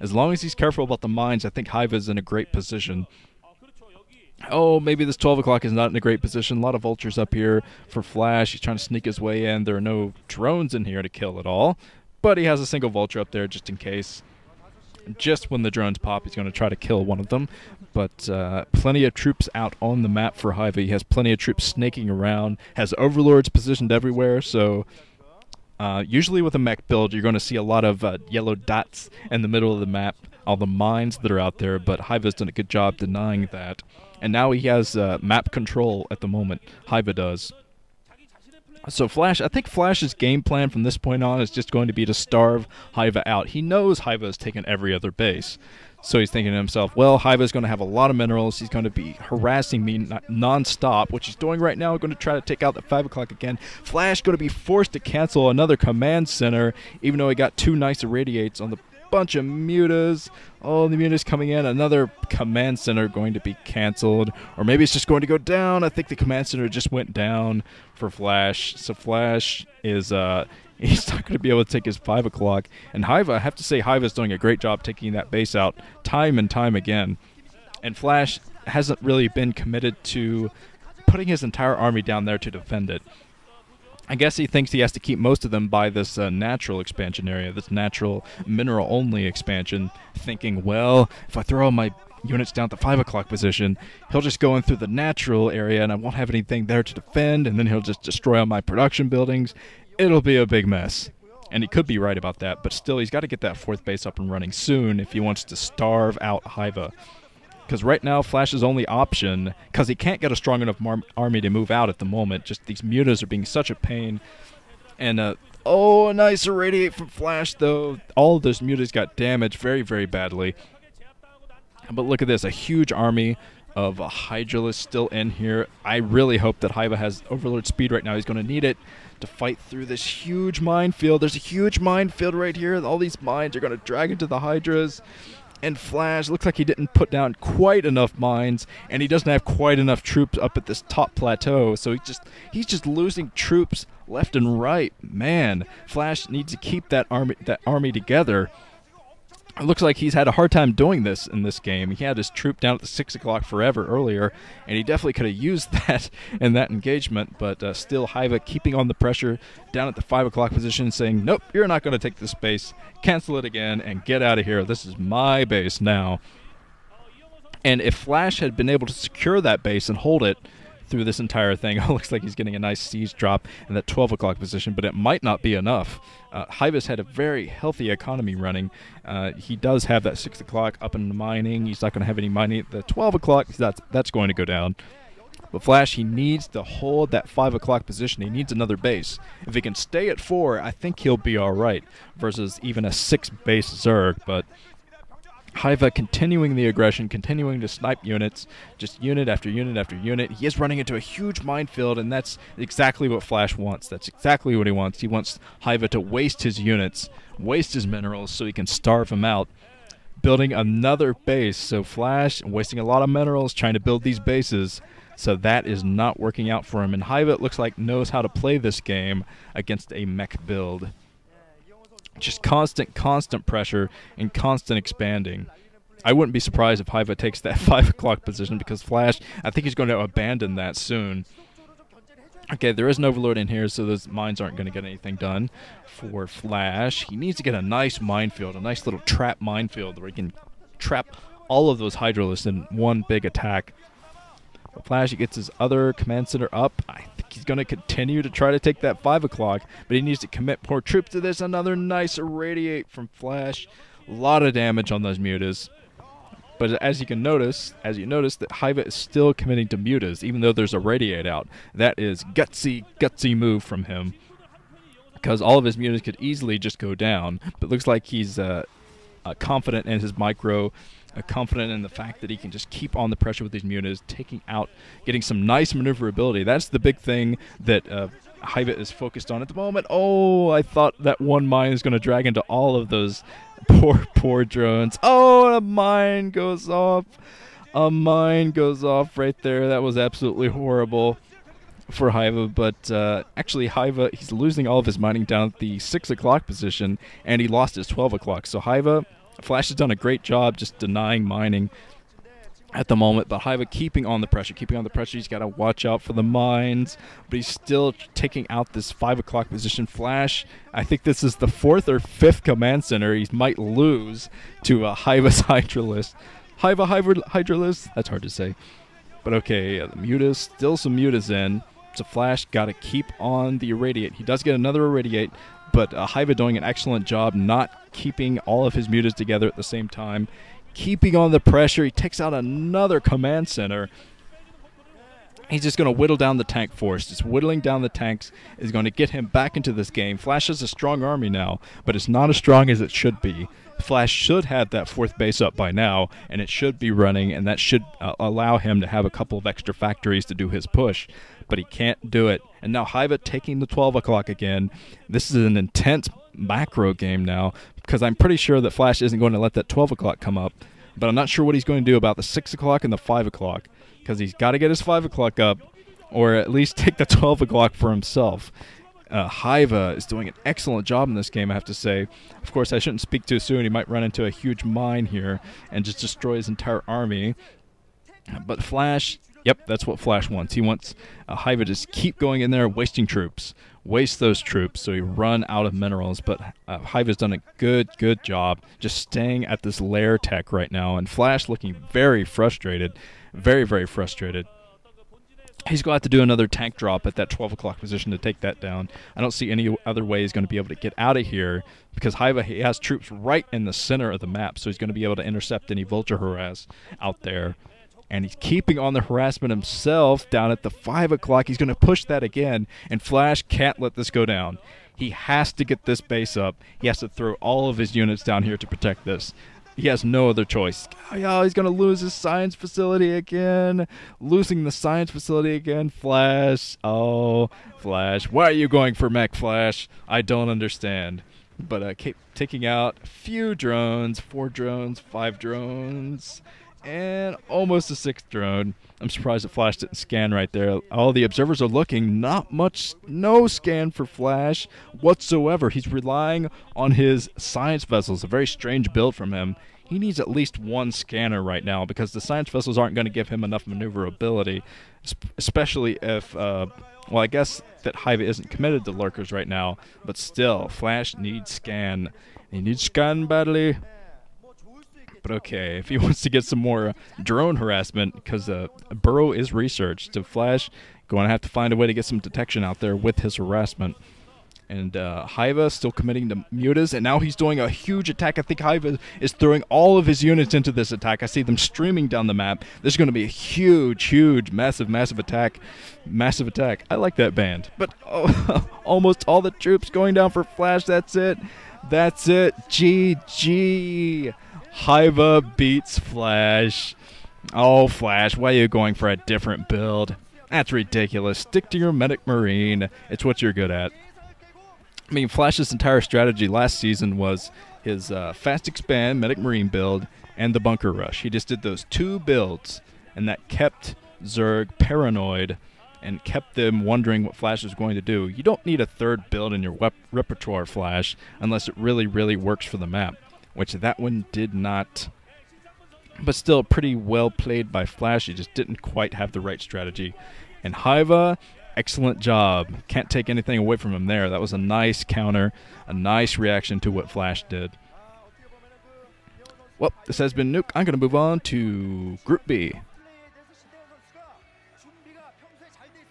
As long as he's careful about the mines, I think Hyvaa's in a great position. Oh, maybe this 12 o'clock is not in a great position. A lot of vultures up here for Flash. He's trying to sneak his way in. There are no drones in here to kill at all. But he has a single vulture up there just in case. Just when the drones pop, he's going to try to kill one of them. But plenty of troops out on the map for Hyvaa. He has plenty of troops snaking around. Has overlords positioned everywhere. So usually with a mech build, you're going to see a lot of yellow dots in the middle of the map. All the mines that are out there. But Hyvaa's done a good job denying that. And now he has map control at the moment. Hyvaa does. So Flash, I think Flash's game plan from this point on is just going to be to starve Hyvaa out. He knows Hyvaa has taken every other base. So he's thinking to himself, well, Hyvaa's going to have a lot of minerals. He's going to be harassing me non-stop, which he's doing right now. Going to try to take out the 5 o'clock again. Flash going to be forced to cancel another command center, even though he got 2 nice irradiates on the bunch of mutas. Oh, the mutas coming in. Another command center going to be canceled. Or maybe it's just going to go down. I think the command center just went down for Flash. So Flash is he's not going to be able to take his 5 o'clock. And Hyvaa, I have to say, Hyvaa's doing a great job taking that base out time and time again. And Flash hasn't really been committed to putting his entire army down there to defend it. I guess he thinks he has to keep most of them by this natural expansion area, this natural mineral-only expansion, thinking, well, if I throw all my units down at the 5 o'clock position, he'll just go in through the natural area and I won't have anything there to defend, and then he'll just destroy all my production buildings. It'll be a big mess. And he could be right about that, but still, he's got to get that 4th base up and running soon if he wants to starve out Hyvaa. Because right now, Flash's only option, because he can't get a strong enough army to move out at the moment, just these mutas are being such a pain. And, oh, a nice irradiate from Flash, though. All of those mutas got damaged very, very badly. But look at this, a huge army of Hydralisks still in here. I really hope that Hyvaa has Overlord speed right now. He's going to need it to fight through this huge minefield. There's a huge minefield right here. All these mines are going to drag into the Hydras. And Flash looks like he didn't put down quite enough mines, and he doesn't have quite enough troops up at this top plateau. So he's just losing troops left and right. Man, Flash needs to keep that army together. It looks like he's had a hard time doing this in this game. He had his troop down at the 6 o'clock forever earlier, and he definitely could have used that in that engagement, but still Hyvaa keeping on the pressure down at the 5 o'clock position, saying, nope, you're not going to take this base, cancel it again, and get out of here. This is my base now. And if Flash had been able to secure that base and hold it through this entire thing, it looks like he's getting a nice siege drop in that 12 o'clock position, but it might not be enough. Hyvaa's had a very healthy economy running. He does have that 6 o'clock up in the mining. He's not going to have any mining at the 12 o'clock. That's going to go down. But Flash, he needs to hold that 5 o'clock position. He needs another base. If he can stay at 4, I think he'll be all right, versus even a 6-base Zerg. But Hyvaa continuing the aggression, continuing to snipe units, just unit after unit after unit. He is running into a huge minefield, and that's exactly what Flash wants. That's exactly what he wants. He wants Hyvaa to waste his units, waste his minerals, so he can starve him out, building another base. So Flash wasting a lot of minerals trying to build these bases, so that is not working out for him. And Hyvaa, it looks like, knows how to play this game against a mech build. Just constant pressure and constant expanding. I wouldn't be surprised if Hyvaa takes that 5 o'clock position, because Flash, I think he's going to abandon that soon. Okay, there is an Overlord in here, so those mines aren't going to get anything done for Flash. He needs to get a nice minefield, a nice little trap minefield where he can trap all of those Hydralisks in one big attack. But Flash, he gets his other command center up. I think he's going to continue to try to take that 5 o'clock, but he needs to commit more troops to this. Another nice irradiate from Flash. A lot of damage on those mutas. But as you notice that Hyvaa is still committing to mutas, even though there's a radiate out. That is gutsy move from him, because all of his mutas could easily just go down. But it looks like he's confident in his micro, confident in the fact that he can just keep on the pressure with these mutas, taking out, getting some nice maneuverability. That's the big thing that Hyvaa is focused on at the moment. Oh, I thought that one mine is going to drag into all of those poor drones. Oh, a mine goes off. A mine goes off right there. That was absolutely horrible for Hyvaa, but actually Hyvaa, he's losing all of his mining down at the 6 o'clock position, and he lost his 12 o'clock. So Hyvaa, Flash has done a great job just denying mining at the moment, but Hyvaa keeping on the pressure. He's got to watch out for the mines, but he's still taking out this 5 o'clock position. Flash, I think this is the 4th or 5th command center. He might lose to Hyvaa's Hydralisk. Hydralisk? That's hard to say. But okay, the Mutas, still some Mutas in. So Flash got to keep on the Irradiate. He does get another Irradiate, but Hyvaa doing an excellent job not keeping all of his Mutas together at the same time. Keeping on the pressure, he takes out another command center. He's just going to whittle down the tank force. Just whittling down the tanks is going to get him back into this game. Flash has a strong army now, but it's not as strong as it should be. Flash should have that 4th base up by now, and it should be running, and that should allow him to have a couple of extra factories to do his push. But he can't do it. And now Hyvaa taking the 12 o'clock again. This is an intense macro game now, because I'm pretty sure that Flash isn't going to let that 12 o'clock come up. But I'm not sure what he's going to do about the 6 o'clock and the 5 o'clock, because he's got to get his 5 o'clock up, or at least take the 12 o'clock for himself. Hyvaa is doing an excellent job in this game, I have to say. Of course, I shouldn't speak too soon. He might run into a huge mine here and just destroy his entire army. But Flash, yep, that's what Flash wants. He wants Hyvaa to just keep going in there, wasting troops. Waste those troops so he run out of minerals. But Hyvaa's done a good job just staying at this lair tech right now. And Flash looking very frustrated. Very frustrated. He's going to have to do another tank drop at that 12 o'clock position to take that down. I don't see any other way he's going to be able to get out of here, because Hyvaa, he has troops right in the center of the map, so he's going to be able to intercept any vulture harass out there. And he's keeping on the harassment himself down at the 5 o'clock. He's going to push that again, and Flash can't let this go down. He has to get this base up. He has to throw all of his units down here to protect this. He has no other choice. Oh, he's going to lose his science facility again. Losing the science facility again. Flash. Oh, Flash. Why are you going for mech, Flash? I don't understand. But keep taking out a few drones. 4 drones, 5 drones, and almost a 6th drone. I'm surprised that Flash didn't scan right there. All the observers are looking. Not much, no scan for Flash whatsoever. He's relying on his science vessels. A very strange build from him. He needs at least 1 scanner right now, because the science vessels aren't going to give him enough maneuverability, especially if, well, I guess that Hyvaa isn't committed to lurkers right now, but still, Flash needs scan. He needs scan badly. But okay, if he wants to get some more drone harassment, because Burrow is researched, so Flash going to have to find a way to get some detection out there with his harassment. And Hyvaa still committing to Mutas, and now he's doing a huge attack. I think Hyvaa is throwing all of his units into this attack. I see them streaming down the map. This is going to be a huge, massive attack. Massive attack. I like that band. But almost all the troops going down for Flash. That's it. GG. Hyvaa beats Flash. Oh, Flash, why are you going for a different build? That's ridiculous. Stick to your Medic Marine. It's what you're good at. I mean, Flash's entire strategy last season was his fast expand Medic Marine build and the bunker rush. He just did those 2 builds, and that kept Zerg paranoid and kept them wondering what Flash was going to do. You don't need a 3rd build in your repertoire, Flash, unless it really works for the map, which that one did not. But still pretty well played by Flash. He just didn't quite have the right strategy. And Hyvaa, excellent job. Can't take anything away from him there. That was a nice counter, a nice reaction to what Flash did. Well, this has been Nuke. I'm going to move on to Group B.